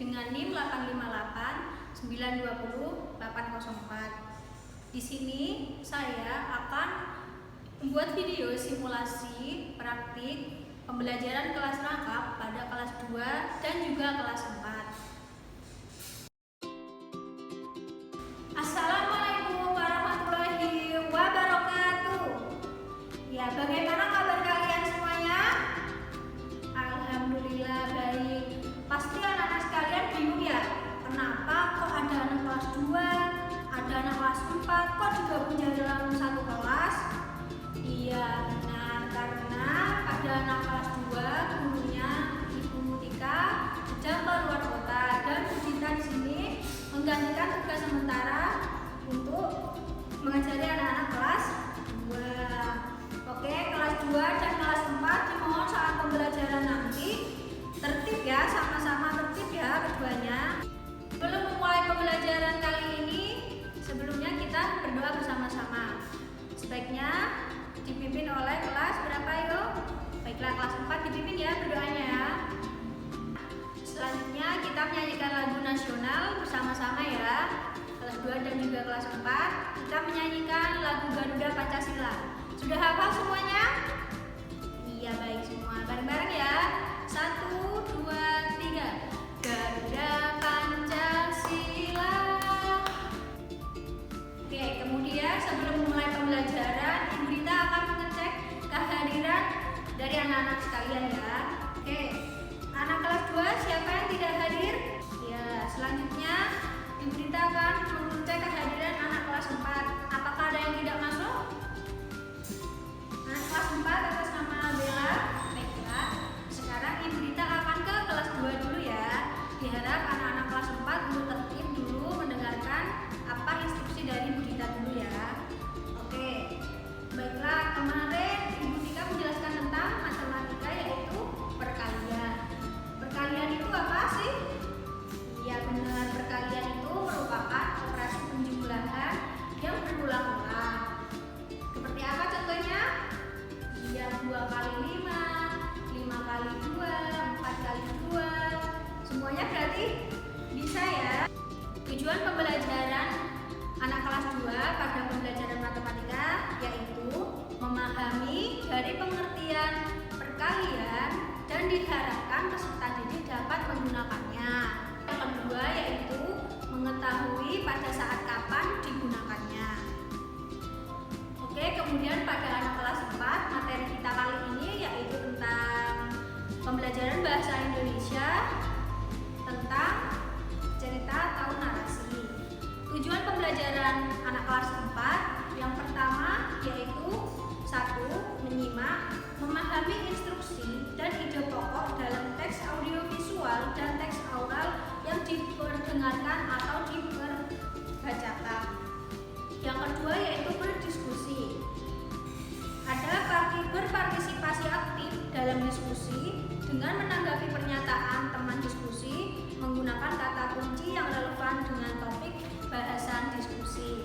dengan NIM 858920804. Di sini saya akan membuat video simulasi praktik pembelajaran kelas rangkap pada kelas 2 dan juga kelas 4. Assalamualaikum warahmatullahi wabarakatuh. Ya, bagaimana kabar kalian semuanya? Alhamdulillah baik. Pasti anak-anak sekalian bingung ya, kenapa kok ada anak kelas 2, ada anak kelas 4, kok juga punya dalam satu kelas? Iya, benar, karena pada anak kelas 2 gurunya Ibu Mutika sedang keluar kota dan Bu Cinta di sini menggantikan tugas sementara untuk mengajari anak-anak kelas 2. Oke, kelas 2 dan kelas 4 dimohon saat pembelajaran nanti tertib ya, sama-sama tertib ya keduanya. Sebelum memulai pembelajaran kali ini, sebelumnya kita berdoa bersama-sama. Sebaiknya dipimpin oleh kelas berapa yuk? Baiklah, kelas 4 dipimpin ya berdoanya ya. Selanjutnya kita menyanyikan lagu nasional bersama-sama ya. Kelas 2 dan juga kelas 4 kita menyanyikan lagu Garuda Pancasila. Sudah hafal semuanya? Iya, baik semua. Bareng-bareng ya. 1, 2, 3. Garuda Pancasila. Oke, kemudian sebelum memulai pembelajaran, Ibu Rita akan mengecek kehadiran dari anak-anak sekalian ya. Oke, anak kelas 2 siapa yang tidak hadir? Ya, selanjutnya Ibu Rita akan mengecek kehadiran anak kelas 4. Apakah ada yang tidak masuk? Anak kelas 4 atas nama Bella. Baiklah, sekarang Ibu Rita akan ke kelas 2 dulu ya. Diharap anak-anak kelas 4 dulu tertib dulu mendengarkan apa instruksi dari Ibu Rita dulu ya. Oke, baiklah, kemarin Ibu Rita menjelaskan tentang matematika yaitu perkalian. Perkalian itu apa sih? Ya benar, perkalian itu merupakan operasi penjumlahan yang berulang-ulang. Seperti apa contohnya? Ya, 2 kali 5, 5 kali 2, 4 kali 2. Semuanya berarti bisa ya. Tujuan pembelajaran anak kelas 2 pada pembelajaran matematika yaitu memahami dari pengertian perkalian dan diharapkan peserta didik dapat menggunakannya. Yang kedua yaitu mengetahui pada saat kapan digunakannya. Oke, kemudian pada anak kelas 4 materi kita kali ini yaitu tentang pembelajaran bahasa Indonesia tentang cerita atau narasi. Tujuan pembelajaran anak kelas 4 yang pertama yaitu 1. Menyimak, memahami instruksi dan ide pokok dalam teks audiovisual dan teks oral yang diperdengarkan atau diperbacakan. Yang kedua yaitu berdiskusi. Ada berpartisipasi aktif dalam diskusi dengan menanggapi pernyataan teman diskusi menggunakan kata kunci yang relevan dengan topik bahasan diskusi.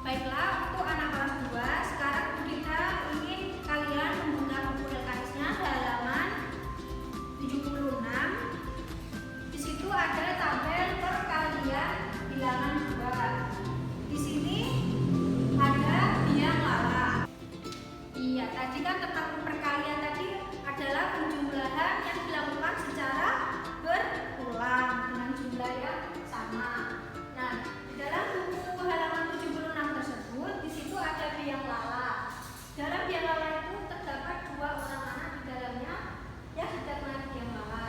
Baiklah, untuk anak kelas 2, sekarang kita ingin kalian membuka buku LKS-nya halaman 76. Di situ ada tabel perkalian bilangan 2. Di sini ada biang lala. Iya, tadi kan tentang perkalian tadi adalah penjumlahan yang dilakukan secara berulang dengan jumlah yang sama. Nah, di dalam buku halaman 76 tersebut, di situ ada biang lala. Dalam biang lala itu terdapat 2 orang anak di dalamnya yang sedang naik biang lala.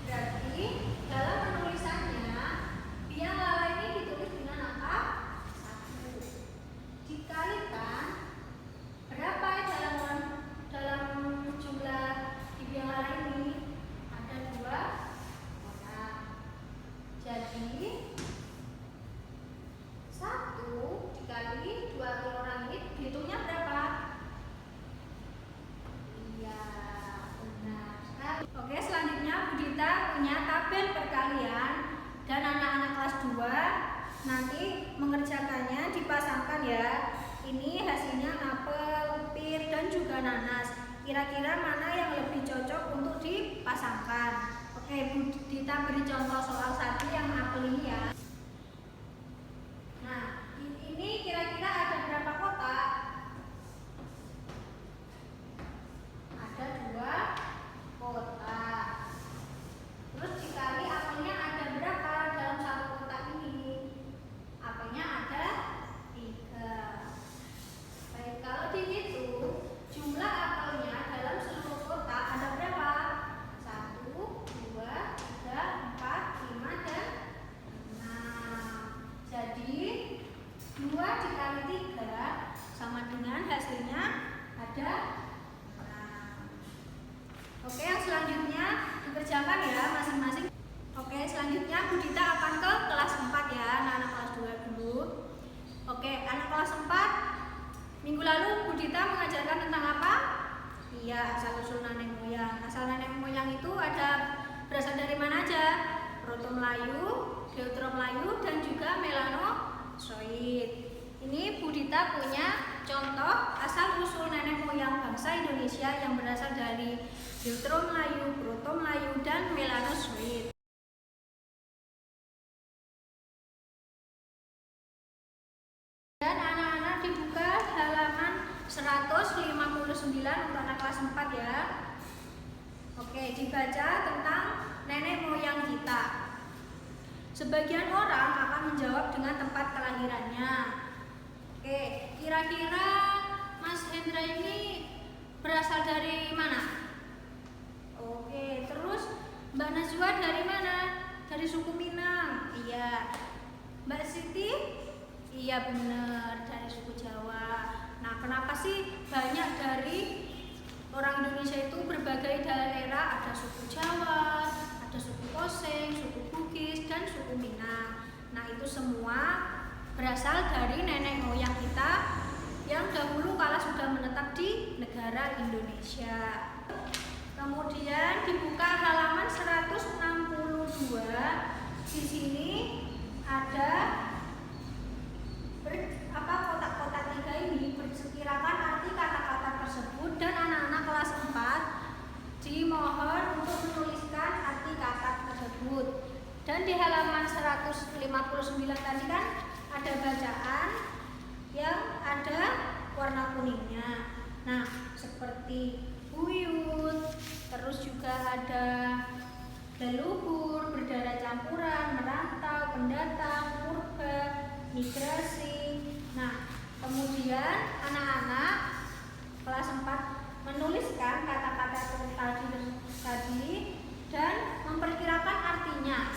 Berarti dalam penulisan nanti mengerjakannya dipasangkan ya. Ini hasilnya apel, pir, dan juga nanas. Kira-kira mana yang lebih cocok untuk dipasangkan? Oke, Bu Dita beri contoh soal satu yang apel ini ya. Nah, ini kira-kira ada berapa kotak? Ada 2 kotak. Terus dikali apelnya ada berapa dalam satu kotak ini? Apelnya ada 3. Baik, kalau dihitung jumlah apelnya dalam seluruh kotak ada berapa? 1, 2, 3, 4, 5, dan 6. Jadi 2 dikali 3 sama dengan hasilnya ada 6. Oke, yang selanjutnya dikerjakan ya masing-masing. Oke, selanjutnya Bu Dita akan ke kelas 4 ya, anak kelas 2 dulu. Oke, anak kelas 4 minggu lalu Bu Dita mengajarkan tentang apa? Iya, asal-usul nenek moyang. Asal nenek moyang itu berasal dari mana aja? Proto-Melayu, Deutero-Melayu, dan juga Melanosoid. Ini Bu Dita punya contoh asal-usul nenek moyang bangsa Indonesia yang berasal dari Deutero-Melayu, Proto-Melayu, dan Melanosoid. Dan anak-anak dibuka halaman 159 untuk anak kelas 4 ya. Oke, dibaca tentang nenek moyang kita. Sebagian orang akan menjawab dengan tempat kelahirannya. Oke, kira-kira Mas Hendra ini berasal dari mana? Oke, terus Mbak Najwa dari mana? Dari suku Minang. Iya. Mbak Siti? Iya benar, dari suku Jawa. Nah, kenapa sih banyak dari orang Indonesia itu berbagai daerah? Ada suku Jawa, ada suku Osing, suku Bugis, dan suku Minang. Nah, itu semua berasal dari nenek moyang kita yang dahulu kala sudah menetap di negara Indonesia. Kemudian dibuka halaman 162. Di sini ada kotak-kotak 3 ini bersekirakan arti kata-kata tersebut, dan anak-anak kelas 4 dimohon untuk menuliskan arti kata tersebut. Dan di halaman 159 tadi kan ada bacaan yang ada warna kuningnya. Nah, seperti buyut, terus juga ada leluhur, berdarah campuran, merantau, pendatang, purba, migrasi. Nah, kemudian anak-anak kelas 4 menuliskan kata-kata tadi dan memperkirakan artinya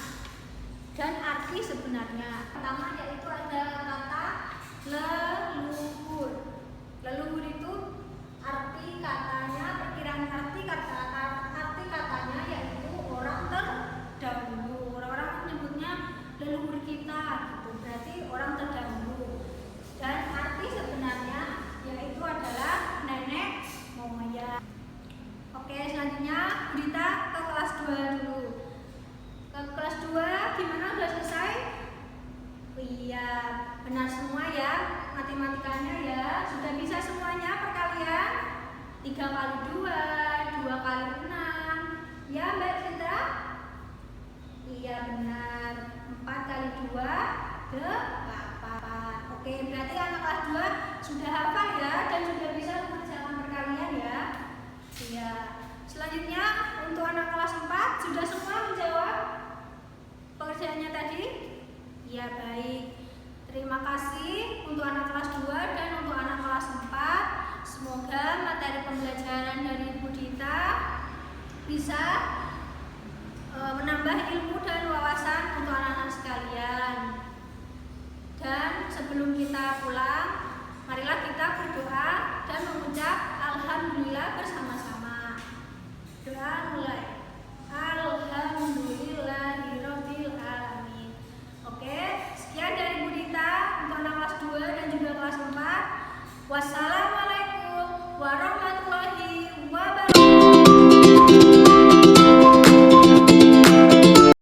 dan arti sebenarnya. Pertama yaitu ada kata leluhur. Leluhur itu arti katanya, perkiraan arti katanya yaitu orang terdahulu. Orang-orang menyebutnya leluhur kita, gitu. Berarti orang terdahulu. Dan arti sebenarnya yaitu adalah nenek moyang. Oke, selanjutnya Bu Dita ke kelas 2 dulu. Ke kelas 2 gimana, udah selesai? Iya, benar semua ya matematikanya ya. Sudah bisa semuanya perkalian 3 kali 2, 2 kali 6. Ya Mbak Citra? Iya benar, 4 kali 2, 8. Oke, berarti anak kelas 2 sudah hafal ya dan sudah bisa mengerjakan perkalian ya. Iya. Selanjutnya untuk anak kelas 4 sudah semua menjawab pekerjaannya tadi? Ya baik. Terima kasih untuk anak kelas 2 dan untuk anak kelas 4. Semoga materi pembelajaran dari Bu Dita bisa menambah ilmu dan wawasan untuk anak-anak sekalian. Dan sebelum kita pulang, marilah kita berdoa dan mengucap alhamdulillah bersama-sama. Doa mulai. Alhamdulillahirabbil alamin. Oke, sekian dari Bu Dita untuk anak kelas 2 dan juga kelas 4. Wassalam.